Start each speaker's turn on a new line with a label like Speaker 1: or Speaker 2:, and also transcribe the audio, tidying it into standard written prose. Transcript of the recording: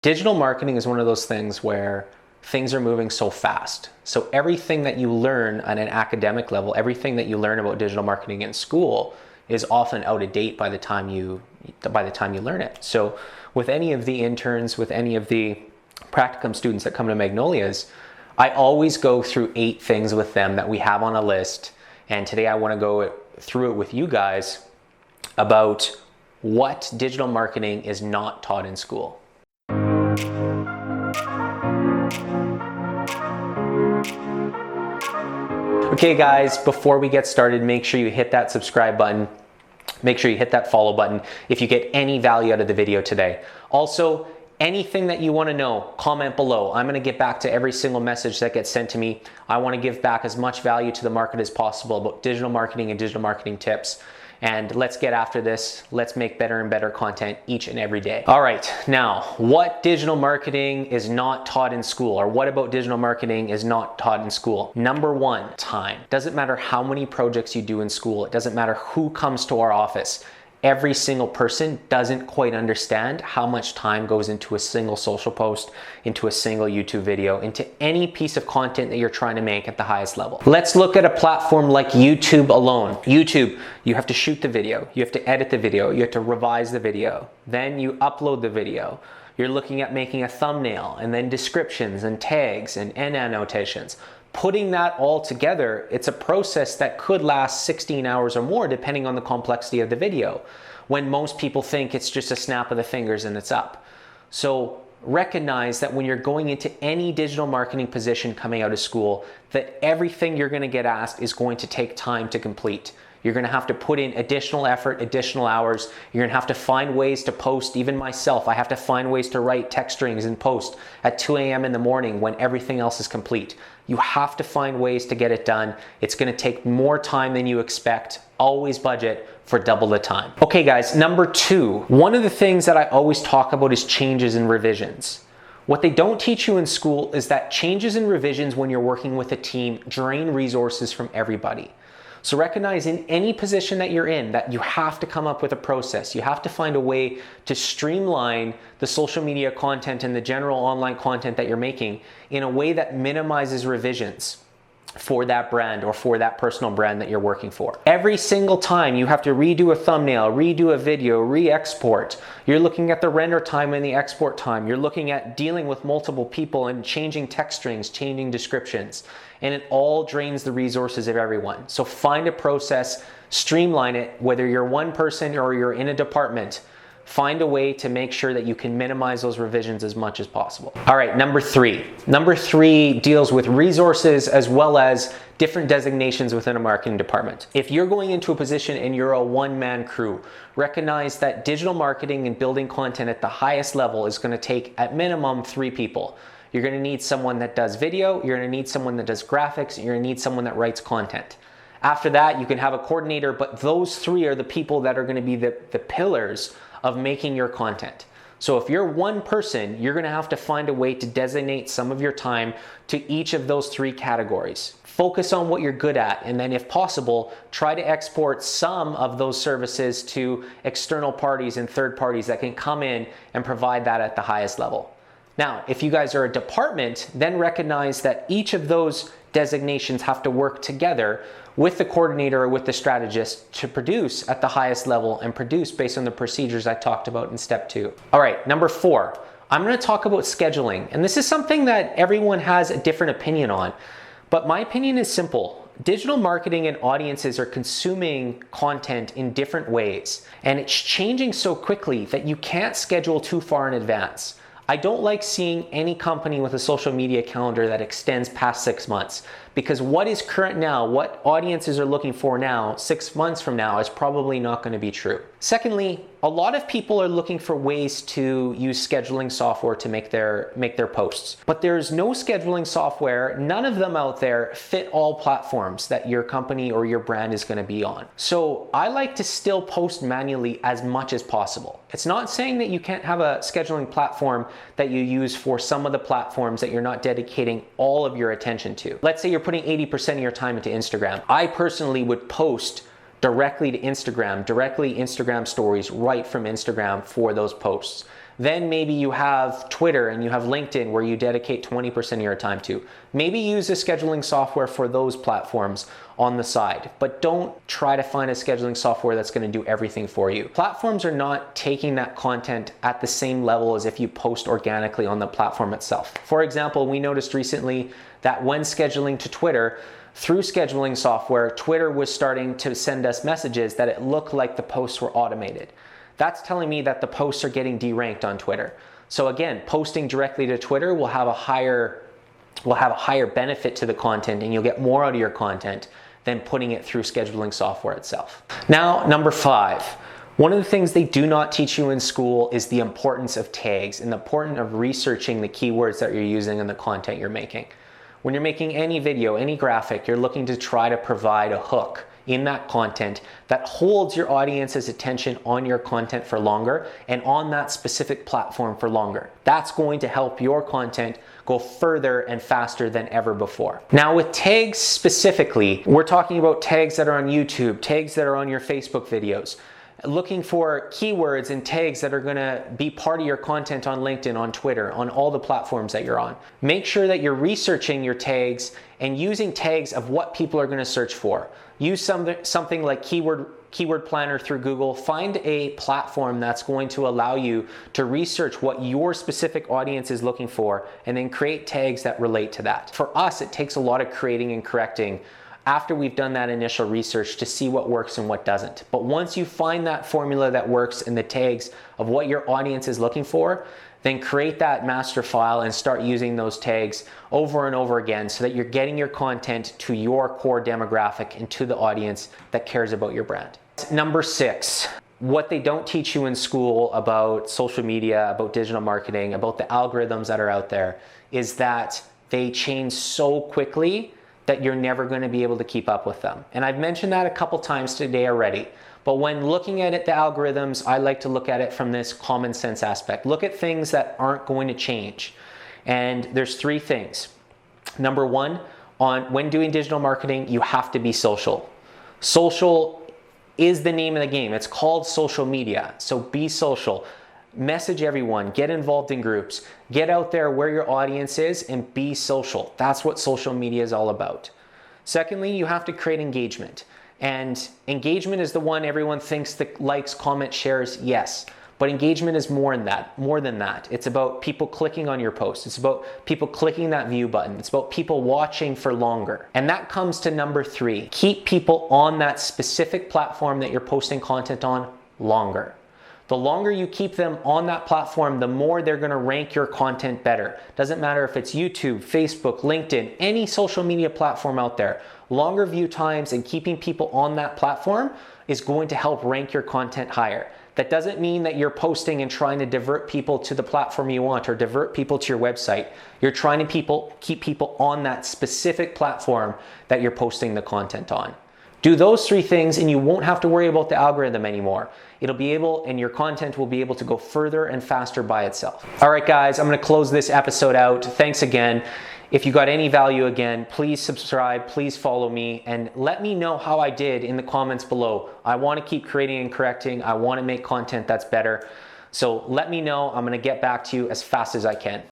Speaker 1: Digital marketing is one of those things where things are moving so fast. So everything that you learn on an academic level, everything that you learn about digital marketing in school is often out of date by the time you learn it. So with any of the interns, with any of the practicum students that come to Magnolias, I always go through 8 things with them that we have on a list. And today I want to go through it with you guys about what digital marketing is not taught in school. Okay guys, before we get started, make sure you hit that subscribe button. Make sure you hit that follow button if you get any value out of the video today. Also, anything that you want to know, comment below. I'm going to get back to every single message that gets sent to me. I want to give back as much value to the market as possible about digital marketing and digital marketing tips. And let's get after this. Let's make better and better content each and every day. All right, now, what digital marketing is not taught in school, or what about digital marketing is not taught in school? Number 1, time. Doesn't matter how many projects you do in school. It doesn't matter who comes to our office. Every single person doesn't quite understand how much time goes into a single social post, into a single YouTube video, into any piece of content that you're trying to make at the highest level. Let's look at a platform like YouTube alone. YouTube, you have to shoot the video, you have to edit the video, you have to revise the video, then you upload the video. You're looking at making a thumbnail, and then descriptions and tags and annotations. Putting that all together, it's a process that could last 16 hours or more depending on the complexity of the video, when most people think it's just a snap of the fingers and it's up. So recognize that when you're going into any digital marketing position coming out of school, that everything you're going to get asked is going to take time to complete. You're going to have to put in additional effort, additional hours. You're going to have to find ways to post. Even myself, I have to find ways to write text strings and post at 2 a.m. in the morning when everything else is complete. You have to find ways to get it done. It's going to take more time than you expect. Always budget for double the time. Okay guys, number 2. One of the things that I always talk about is changes and revisions. What they don't teach you in school is that changes and revisions when you're working with a team drain resources from everybody. So recognize in any position that you're in that you have to come up with a process. You have to find a way to streamline the social media content and the general online content that you're making in a way that minimizes revisions for that brand or for that personal brand that you're working for. Every single time you have to redo a thumbnail, redo a video, re-export. You're looking at the render time and the export time. You're looking at dealing with multiple people and changing text strings, changing descriptions, and it all drains the resources of everyone. So find a process, streamline it, whether you're one person or you're in a department. Find a way to make sure that you can minimize those revisions as much as possible. All right, number 3. Number 3 deals with resources as well as different designations within a marketing department. If you're going into a position and you're a one-man crew, recognize that digital marketing and building content at the highest level is going to take at minimum 3 people. You're going to need someone that does video, you're going to need someone that does graphics, and you're going to need someone that writes content. After that, you can have a coordinator, but those 3 are the people that are going to be the pillars of making your content. So if you're one person, you're going to have to find a way to designate some of your time to each of those 3 categories. Focus on what you're good at, and then if possible, try to export some of those services to external parties and third parties that can come in and provide that at the highest level. Now, if you guys are a department, then recognize that each of those designations have to work together with the coordinator or with the strategist to produce at the highest level and produce based on the procedures I talked about in step 2. All right, number 4, I'm going to talk about scheduling. And this is something that everyone has a different opinion on, but my opinion is simple. Digital marketing and audiences are consuming content in different ways, and it's changing so quickly that you can't schedule too far in advance. I don't like seeing any company with a social media calendar that extends past 6 months, because what is current now, what audiences are looking for now, 6 months from now is probably not going to be true. Secondly, a lot of people are looking for ways to use scheduling software to make their posts, but there's no scheduling software, none of them out there fit all platforms that your company or your brand is going to be on. So I like to still post manually as much as possible. It's not saying that you can't have a scheduling platform that you use for some of the platforms that you're not dedicating all of your attention to. Let's say you're putting 80% of your time into Instagram. I personally would post directly to Instagram, directly Instagram stories right from Instagram for those posts. Then maybe you have Twitter and you have LinkedIn where you dedicate 20% of your time to. Maybe use a scheduling software for those platforms on the side, but don't try to find a scheduling software that's going to do everything for you. Platforms are not taking that content at the same level as if you post organically on the platform itself. For example, we noticed recently that when scheduling to Twitter, through scheduling software, Twitter was starting to send us messages that it looked like the posts were automated. That's telling me that the posts are getting deranked on Twitter. So again, posting directly to Twitter will have a higher benefit to the content, and you'll get more out of your content than putting it through scheduling software itself. Now, number 5. One of the things they do not teach you in school is the importance of tags and the importance of researching the keywords that you're using in the content you're making. When you're making any video, any graphic, you're looking to try to provide a hook in that content that holds your audience's attention on your content for longer and on that specific platform for longer. That's going to help your content go further and faster than ever before. Now with tags specifically, we're talking about tags that are on YouTube, tags that are on your Facebook videos. Looking for keywords and tags that are gonna be part of your content on LinkedIn, on Twitter, on all the platforms that you're on. Make sure that you're researching your tags and using tags of what people are gonna search for. Use something like Keyword Planner through Google. Find a platform that's going to allow you to research what your specific audience is looking for and then create tags that relate to that. For us, it takes a lot of creating and correcting after we've done that initial research to see what works and what doesn't. But once you find that formula that works and the tags of what your audience is looking for, then create that master file and start using those tags over and over again so that you're getting your content to your core demographic and to the audience that cares about your brand. Number 6, what they don't teach you in school about social media, about digital marketing, about the algorithms that are out there is that they change so quickly that you're never going to be able to keep up with them. And I've mentioned that a couple times today already. But when looking at it, the algorithms, I like to look at it from this common sense aspect. Look at things that aren't going to change. And there's 3 things. Number 1, when doing digital marketing, you have to be social. Social is the name of the game. It's called social media. So be social. Message everyone, get involved in groups, get out there where your audience is and be social. That's what social media is all about. Secondly, you have to create engagement. And engagement is the one everyone thinks that likes, comments, shares, yes. But engagement is more than that. It's about people clicking on your post. It's about people clicking that view button. It's about people watching for longer. And that comes to number 3. Keep people on that specific platform that you're posting content on longer. The longer you keep them on that platform, the more they're gonna rank your content better. Doesn't matter if it's YouTube, Facebook, LinkedIn, any social media platform out there. Longer view times and keeping people on that platform is going to help rank your content higher. That doesn't mean that you're posting and trying to divert people to the platform you want or divert people to your website. You're trying to keep people on that specific platform that you're posting the content on. Do those 3 things and you won't have to worry about the algorithm anymore. And your content will be able to go further and faster by itself. All right, guys, I'm gonna close this episode out. Thanks again. If you got any value again, please subscribe, please follow me, and let me know how I did in the comments below. I wanna keep creating and correcting. I wanna make content that's better. So let me know. I'm gonna get back to you as fast as I can.